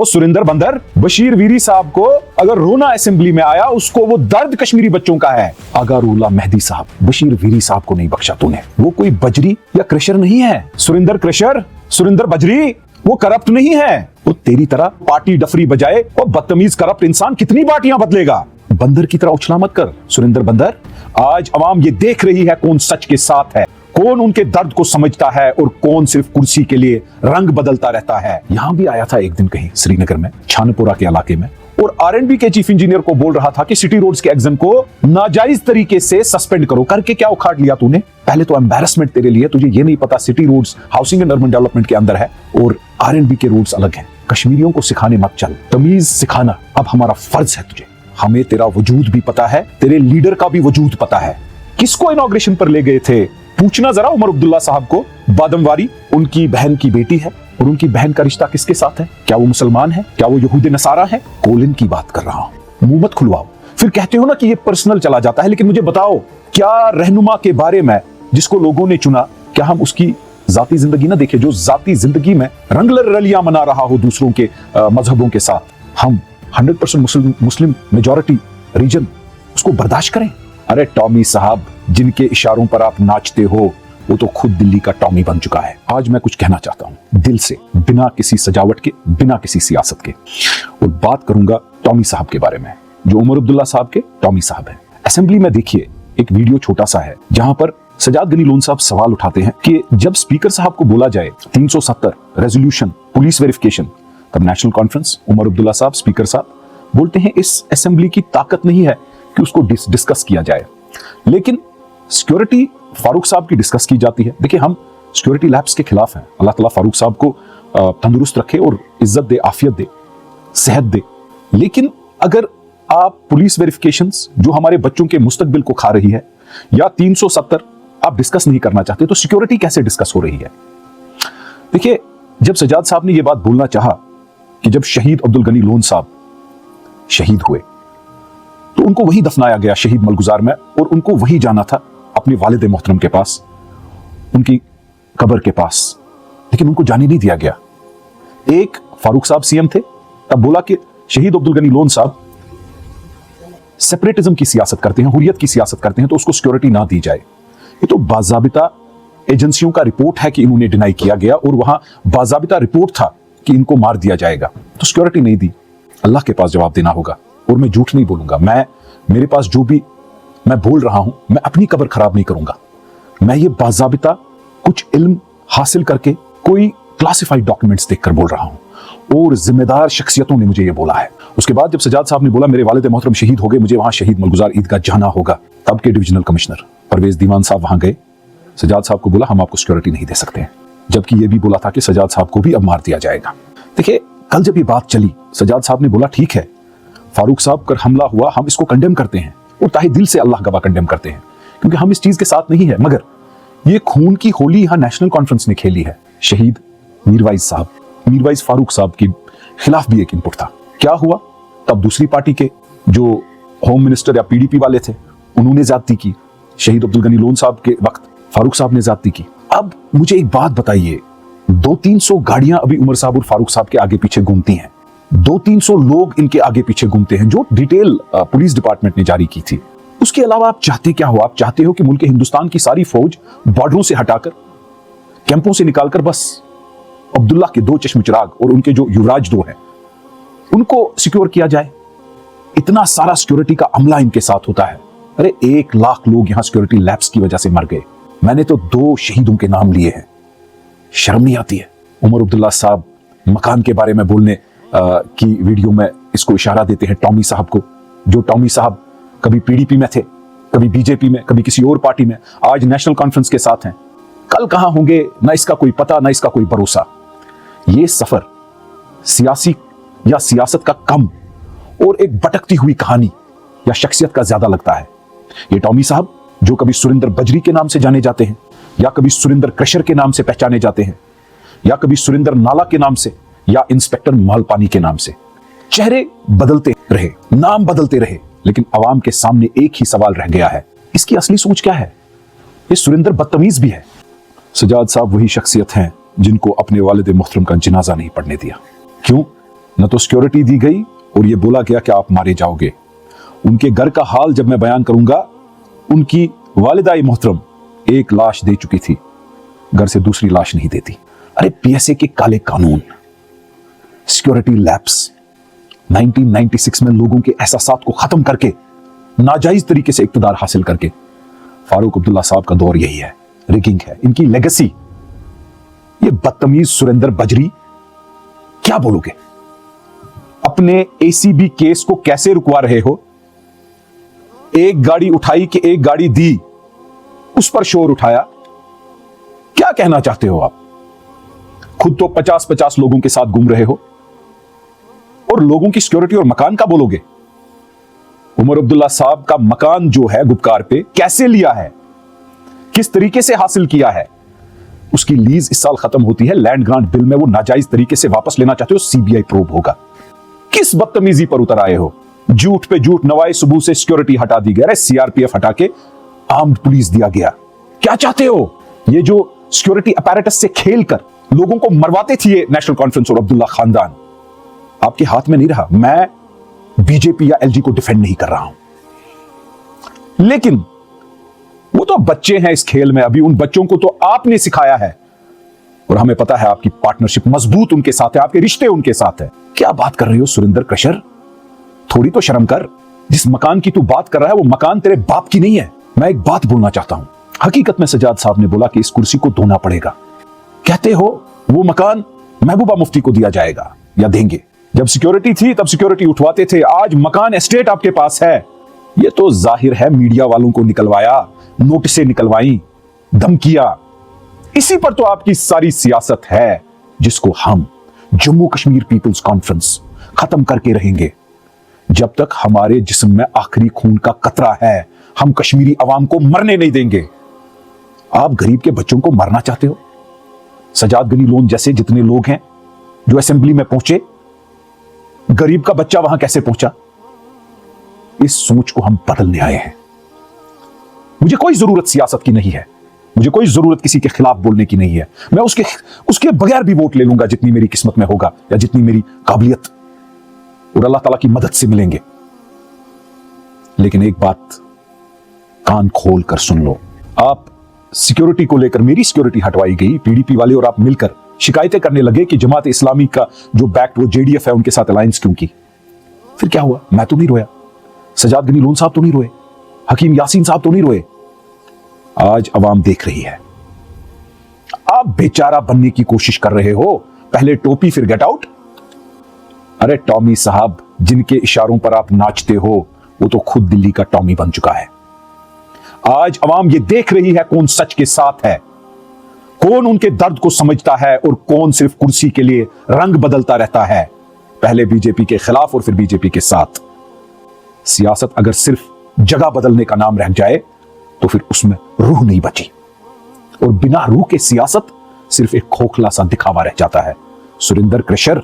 वो सुरिंदर बंदर, बशीर वीरी साहब को अगर रोना असेंबली में आया, उसको वो दर्द कश्मीरी बच्चों का है। अगारुल्लाह मेहदी साहब, बशीर वीरी साहब को नहीं बख्शा तूने। वो कोई बजरी या क्रशर नहीं है। सुरिंदर क्रशर, सुरिंदर बजरी, वो करप्ट नहीं है। वो तेरी तरह पार्टी डफरी बजाए और बदतमीज करप्ट इंसान कितनी पार्टियां बदलेगा। बंदर की तरह उछला मत कर सुरिंदर बंदर। आज अवाम ये देख रही है कौन सच के साथ है, कौन उनके दर्द को समझता है और कौन सिर्फ कुर्सी के लिए रंग बदलता रहता है। यहां भी आया था एक दिन कहीं श्रीनगर में, छानपुरा के इलाके में, और R&B के चीफ इंजीनियर को बोल रहा था कि सिटी रोड्स के एग्जाम को नाजायज तरीके से सस्पेंड करो। करके क्या उखाड़ लिया तूने? पहले तो एम्बैरेसमेंट तेरे लिए, तुझे ये नहीं पता city roads housing and urban development के अंदर है और R&B के रोड्स अलग हैं। कश्मीरियों को सिखाने मत चल, तमीज सिखाना अब हमारा फर्ज है तुझे। हमें तेरा वजूद भी पता है, तेरे लीडर का भी वजूद पता है। किसको इनॉग्रेशन पर ले गए थे? पूछना जरा उमर अब्दुल्ला साहब को। बादमवारी उनकी बहन की बेटी है और उनकी बहन का रिश्ता किसके साथ है? क्या वो मुसलमान है? क्या वो यहूद नसारा है? कोलिन की बात कर रहा हूं, मुंह मत खुलवाओ। फिर कहते हो ना कि ये पर्सनल चला जाता है, लेकिन मुझे बताओ क्या रहनुमा के बारे में जिसको लोगों ने चुना, क्या हम उसकी जाती जिंदगी ना देखे? जो जाती जिंदगी में रंग रलियां मना रहा हो दूसरों के मजहबों के साथ, हम 100% मुस्लिम मेजॉरिटी रीजन उसको बर्दाश्त करें? अरे टॉमी साहब, जिनके इशारों पर आप नाचते हो वो तो खुद दिल्ली का टॉमी बन चुका है। आज मैं कुछ कहना चाहता हूं दिल से, बिना किसी सजावट के, बिना किसी सियासत के, और बात करूंगा टॉमी साहब के बारे में, जो उमर अब्दुल्ला साहब के टॉमी साहब हैं। असेंबली में देखिए एक वीडियो छोटा सा है जहां पर सजाद गनी लोन साहब सवाल उठाते हैं कि जब स्पीकर साहब को बोला जाए 370 रेजोल्यूशन पुलिस वेरिफिकेशन, तब नेशनल कॉन्फ्रेंस उमर अब्दुल्ला साहब स्पीकर साहब बोलते हैं इस असेंबली की ताकत नहीं है कि उसको डिस्कस किया जाए, लेकिन सिक्योरिटी फारूक साहब की डिस्कस की जाती है। देखिए हम सिक्योरिटी लैब्स के खिलाफ हैं। अल्लाह ताला फारूक साहब को तंदुरुस्त रखे और इज्जत दे, आफियत दे, सेहत दे। लेकिन अगर आप पुलिस वेरिफिकेशंस जो हमारे बच्चों के मुस्तकबिल को खा रही है, या 370 आप डिस्कस नहीं करना चाहते, तो सिक्योरिटी कैसे डिस्कस हो रही है? देखिए जब सजाद साहब ने यह बात बोलना चाहा कि जब शहीद अब्दुल गनी लोन साहब शहीद हुए तो उनको वही दफनाया गया शहीद मलगुजार में, और उनको वही जाना था अपने वालिद मोहतरम के पास, उनकी कब्र के पास, लेकिन उनको जाने नहीं दिया गया। एक फारूक साहब सीएम थे, तब बोला कि शहीद अब्दुल गनी लोन साहब सेपरेटिज्म की सियासत करते हैं, हुर्रियत की सियासत करते हैं, तो उसको सिक्योरिटी ना दी जाए। ये तो बाज़ाबिता एजेंसियों का रिपोर्ट है कि इन्होंने डिनाई किया गया, और वहां बाज़ाबिता रिपोर्ट था कि इनको मार दिया जाएगा, तो सिक्योरिटी नहीं दी। अल्लाह के पास जवाब देना होगा, और मैं झूठ नहीं बोलूंगा। मेरे पास जो भी मैं बोल रहा हूं, मैं अपनी कब्र खराब नहीं करूंगा। मैं ये बाज़ाबिता कुछ इल्म हासिल करके, कोई क्लासिफाइड डॉक्यूमेंट्स देखकर बोल रहा हूं, और जिम्मेदार शख्सियतों ने मुझे ये बोला है। उसके बाद जब सजाद साहब ने बोला मेरे वालिद मोहतरम शहीद हो गए, मुझे वहां शहीद मलगुजार ईदगाह जाना होगा, तब के डिविजनल कमिश्नर परवेज दीवान साहब वहां गए। सजाद साहब को बोला हम आपको सिक्योरिटी नहीं दे सकते हैं, जबकि यह भी बोला था कि सजाद साहब को भी अब मार दिया जाएगा। देखिए कल जब ये बात चली, सजाद साहब ने बोला ठीक है फारूक साहब पर हमला हुआ, हम इसको कंडेम करते हैं, और ताहे दिल से अल्लाह गवाह कंडेम करते हैं, क्योंकि हम इस चीज के साथ नहीं है। मगर ये खून की होली यहां नेशनल कॉन्फ्रेंस ने खेली है। शहीद मीरवाइज साहब, मीरवाइज फारूक साहब के खिलाफ भी एक इनपुट था। क्या हुआ? तब दूसरी पार्टी के जो होम मिनिस्टर या PDP वाले थे, उन्होंने ज्यादती की। शहीद अब्दुल गनी लोन साहब के वक्त फारूक साहब ने ज्यादती की। अब मुझे एक बात बताइए, 200-300 गाड़ियां अभी उमर साहब और फारूक साहब के आगे पीछे घूमती हैं, 200-300 लोग इनके आगे पीछे घूमते हैं, जो डिटेल पुलिस डिपार्टमेंट ने जारी की थी। उसके अलावा आप चाहते क्या हो? आप चाहते हो कि मुल्क हिंदुस्तान की सारी फौज बॉर्डरों से हटाकर, कैंपों से निकालकर, बस अब्दुल्ला के 2 चश्म चिराग और उनके जो युवराज 2 हैं उनको सिक्योर किया जाए? इतना सारा सिक्योरिटी का अमला इनके साथ होता है। अरे 1 लाख लोग यहां सिक्योरिटी लैप्स की वजह से मर गए। मैंने तो 2 शहीदों के नाम लिए हैं, शर्म नहीं आती है? उमर अब्दुल्ला साहब मकान के बारे में बोलने की वीडियो में इसको इशारा देते हैं टॉमी साहब को, जो टॉमी साहब कभी PDP में थे, कभी BJP में, कभी किसी और पार्टी में, आज नेशनल कॉन्फ्रेंस के साथ हैं। कल कहां होंगे ना इसका कोई पता, ना इसका कोई भरोसा। ये सफर सियासी या सियासत का कम और एक भटकती हुई कहानी या शख्सियत का ज्यादा लगता है। ये टॉमी साहब जो कभी सुरिंदर बजरी के नाम से जाने जाते हैं, या कभी सुरिंदर क्रशर के नाम से पहचाने जाते हैं, या कभी सुरिंदर नाला के नाम से, या इंस्पेक्टर मालपानी के नाम से, चेहरे बदलते रहे, नाम बदलते रहे, लेकिन अवाम के सामने एक ही सवाल रह गया है, इसकी असली सोच क्या है? ये सुरिंदर बदतमीज भी है। सजाद साहब वही शख्सियत हैं जिनको अपने वालिद मोहतरम का जनाजा नहीं पढ़ने दिया। क्यों? न तो सिक्योरिटी दी गई और ये बोला गया कि आप मारे जाओगे। उनके घर का हाल जब मैं बयान करूंगा, उनकी वालिदा मोहतरम एक लाश दे चुकी थी, घर से दूसरी लाश नहीं देती। अरे पीएसए के काले कानून, सिक्योरिटी लैप्स, 1996 में लोगों के एहसासात को खत्म करके नाजायज तरीके से इक्तदार हासिल करके फारूक अब्दुल्ला साहब का दौर यही है, रिगिंग है, इनकी लेगेसी। ये बदतमीज सुरेंद्र बजरी, क्या बोलोगे? अपने एसीबी केस को कैसे रुकवा रहे हो? एक गाड़ी उठाई कि एक गाड़ी दी, उस पर शोर उठाया। क्या कहना चाहते हो आप? खुद तो 50-50 लोगों के साथ घूम रहे हो और लोगों की सिक्योरिटी और मकान का बोलोगे? उमर अब्दुल्ला साहब का मकान जो है गुपकार पे, कैसे लिया है, किस तरीके से हासिल किया है? उसकी लीज इस साल खत्म होती है, लैंड ग्रांट बिल में वो नाजायज तरीके से वापस लेना चाहते हो, सीबीआई प्रोब होगा। किस बदतमीजी पर उतर आए हो? झूठ पे झूठ, नवाई सुबह से सिक्योरिटी हटा दी गई, सीआरपीएफ हटा के आर्म्ड पुलिस दिया गया। क्या चाहते हो? ये जो सिक्योरिटी अपैरेटस से खेलकर लोगों को मरवाते थे ये नेशनल कॉन्फ्रेंस और अब्दुल्ला खानदान, आपके हाथ में नहीं रहा। मैं बीजेपी या एलजी को डिफेंड नहीं कर रहा हूं, लेकिन वो तो बच्चे हैं इस खेल में, अभी उन बच्चों को तो आपने सिखाया है और हमें पता है आपकी पार्टनरशिप मजबूत उनके साथ है, आपके रिश्ते उनके साथ है। क्या बात कर रहे हो सुरेंद्र क्रशर? थोड़ी तो शर्म कर। जिस मकान की तू बात कर रहा है वो मकान तेरे बाप की नहीं है। मैं एक बात बोलना चाहता हूं, हकीकत में सजाद साहब ने बोला कि इस कुर्सी को धोना पड़ेगा। कहते हो वो मकान महबूबा मुफ्ती को दिया जाएगा या देंगे। जब सिक्योरिटी थी तब सिक्योरिटी उठवाते थे, आज मकान एस्टेट आपके पास है। ये तो जाहिर है मीडिया वालों को निकलवाया, नोटिसें निकलवाई, धमकियां, इसी पर तो आपकी सारी सियासत है, जिसको हम जम्मू कश्मीर पीपल्स कॉन्फ्रेंस खत्म करके रहेंगे। जब तक हमारे जिस्म में आखिरी खून का कतरा है, हम कश्मीरी अवाम को मरने नहीं देंगे। आप गरीब के बच्चों को मारना चाहते हो? सजाद गनी लोन जैसे जितने लोग हैं जो असेंबली में पहुंचे, गरीब का बच्चा वहां कैसे पहुंचा? इस सोच को हम बदलने आए हैं। मुझे कोई जरूरत सियासत की नहीं है, मुझे कोई जरूरत किसी के खिलाफ बोलने की नहीं है। मैं उसके बगैर भी वोट ले लूंगा जितनी मेरी किस्मत में होगा या जितनी मेरी काबिलियत और अल्लाह ताला की मदद से मिलेंगे। लेकिन एक बात कान खोल कर सुन लो, आप सिक्योरिटी को लेकर, मेरी सिक्योरिटी हटवाई गई, पीडीपी वाले और आप मिलकर शिकायतें करने लगे कि जमात इस्लामी का जो बैक वो जेडीएफ है उनके साथ अलायंस क्यों की। फिर क्या हुआ? मैं तो नहीं रोया, सजाद गनी लोन साहब तो नहीं रोए, हकीम यासीन साहब तो नहीं रोए। आज अवाम देख रही है। आप बेचारा बनने की कोशिश कर रहे हो, पहले टोपी फिर गेट आउट। अरे टॉमी साहब, जिनके इशारों पर आप नाचते हो वो तो खुद दिल्ली का टॉमी बन चुका है। आज अवाम ये देख रही है कौन सच के साथ है, कौन उनके दर्द को समझता है और कौन सिर्फ कुर्सी के लिए रंग बदलता रहता है, पहले बीजेपी के खिलाफ और फिर बीजेपी के साथ। सियासत अगर सिर्फ जगह बदलने का नाम रह जाए तो फिर उसमें रूह नहीं बची, और बिना रूह के सियासत सिर्फ एक खोखला सा दिखावा रह जाता है। सुरेंद्र क्रशर,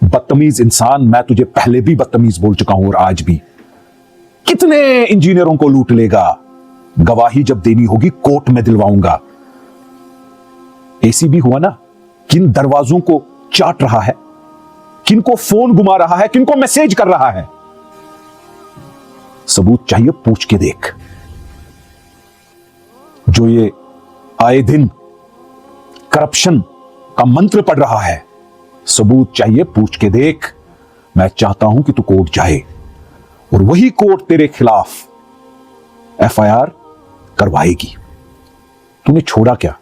बदतमीज इंसान, मैं तुझे पहले भी बदतमीज बोल चुका हूं और आज भी। कितने इंजीनियरों को लूट लेगा, गवाही जब देनी होगी कोर्ट में दिलवाऊंगा। एसीबी हुआ ना, किन दरवाजों को चाट रहा है, किनको फोन घुमा रहा है, किनको मैसेज कर रहा है, सबूत चाहिए, पूछ के देख। जो ये आए दिन करप्शन का मंत्र पढ़ रहा है, सबूत चाहिए, पूछ के देख। मैं चाहता हूं कि तू कोर्ट जाए और वही कोर्ट तेरे खिलाफ एफआईआर करवाएगी। तूने छोड़ा क्या?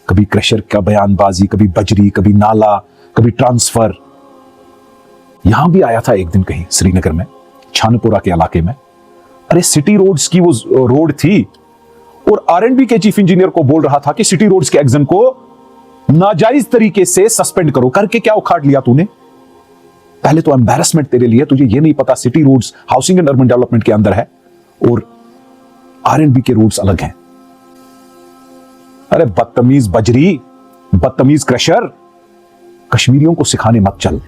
कभी क्रशर का बयानबाजी, कभी बजरी, कभी नाला, कभी ट्रांसफर। यहां भी आया था एक दिन कहीं श्रीनगर में, छानपुरा के इलाके में। अरे सिटी रोड्स की वो रोड थी और आरएंडबी के चीफ इंजीनियर को बोल रहा था कि सिटी रोड्स के एग्जाम को नाजायज तरीके से सस्पेंड करो। करके क्या उखाड़ लिया तूने? पहले तो एम्बैरेसमेंट तेरे लिए, तुझे ये नहीं पता city roads housing and urban development के अंदर है और आरएंडबी के रोड्स अलग हैं। अरे बदतमीज बजरी, बदतमीज क्रशर, कश्मीरियों को सिखाने मत चल।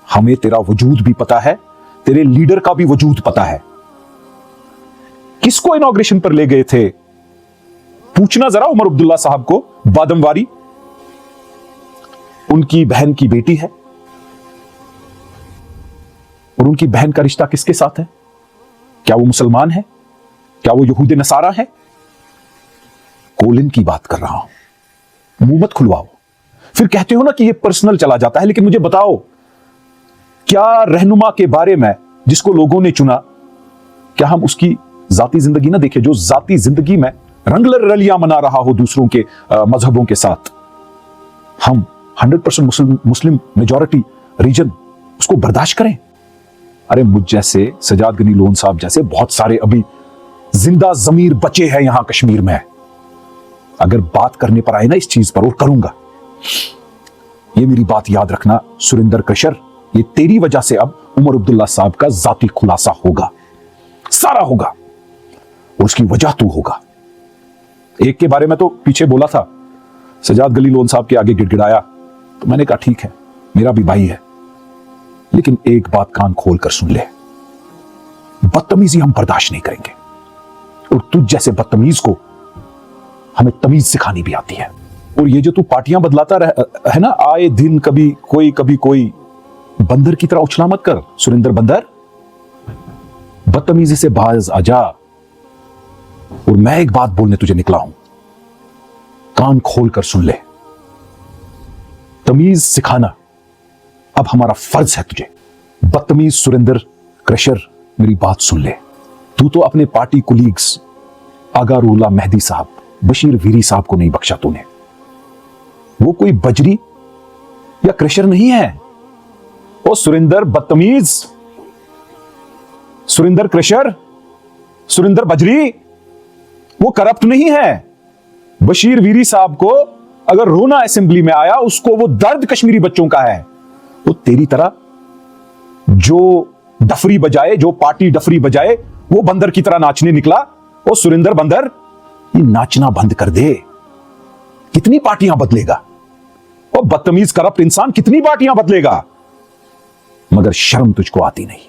हमें तेरा वजूद भी पता है, तेरे लीडर का भी वजूद पता है। किसको इनॉग्रेशन पर ले गए थे? पूछना जरा उमर अब्दुल्ला साहब को। बादमवारी उनकी बहन की बेटी है, और उनकी बहन का रिश्ता किसके साथ है? क्या वो मुसलमान है? क्या वो यहूदी नसारा है? कोलिन की बात कर रहा हूं, मुंह मत खुलवाओ। फिर कहते हो ना कि ये पर्सनल चला जाता है, लेकिन मुझे बताओ, क्या रहनुमा के बारे में जिसको लोगों ने चुना, क्या हम उसकी जाती जिंदगी ना देखें, जो जाती जिंदगी में रंग रलियां मना रहा हो दूसरों के मजहबों के साथ? हम 100% मुस्लिम मेजॉरिटी रीजन उसको बर्दाश्त करें? अरे मुझ जैसे, सजाद गनी लोन साहब जैसे बहुत सारे अभी जिंदा जमीर बचे हैं यहां कश्मीर में। अगर बात करने पर आए ना इस चीज पर, और करूंगा, ये मेरी बात याद रखना सुरिंदर क्रशर, ये तेरी वजह से अब उमर अब्दुल्ला साहब का जाती खुलासा होगा, सारा होगा, और उसकी वजह तू होगा। एक के बारे में तो पीछे बोला था, सजाद गली लोन साहब के आगे गिड़गिड़ाया, तो मैंने कहा ठीक है, मेरा भी भाई है, लेकिन एक बात कान खोल कर सुन ले, बदतमीजी हम बर्दाश्त नहीं करेंगे, और तुझ जैसे बदतमीज को हमें तमीज सिखानी भी आती है। और ये जो तू पार्टियां बदलाता है ना आए दिन, कभी कोई, बंदर की तरह उछला मत कर सुरिंदर बंदर, बदतमीजी से बाज आजा। और मैं एक बात बोलने तुझे निकला हूं, कान खोल कर सुन ले, तमीज सिखाना अब हमारा फर्ज है तुझे। बदतमीज सुरिंदर क्रशर, मेरी बात सुन ले, तू तो अपने पार्टी कुलीग्स आगा रूला मेहदी साहब, बशीर वीरी साहब को नहीं बख्शा तूने। वो कोई बजरी या क्रशर नहीं है। ओ सुरिंदर बदतमीज, सुरिंदर क्रशर, सुरिंदर बजरी, वो करप्ट नहीं है। बशीर वीरी साहब को अगर रोना असेंबली में आया, उसको वो दर्द कश्मीरी बच्चों का है। वो तेरी तरह जो डफरी बजाए, जो पार्टी डफरी बजाए, वो बंदर की तरह नाचने निकला। ओ सुरिंदर बंदर, ये नाचना बंद कर दे। कितनी पार्टियां बदलेगा? ओ बदतमीज करप्ट इंसान, कितनी पार्टियां बदलेगा? मगर शर्म तुझको आती नहीं।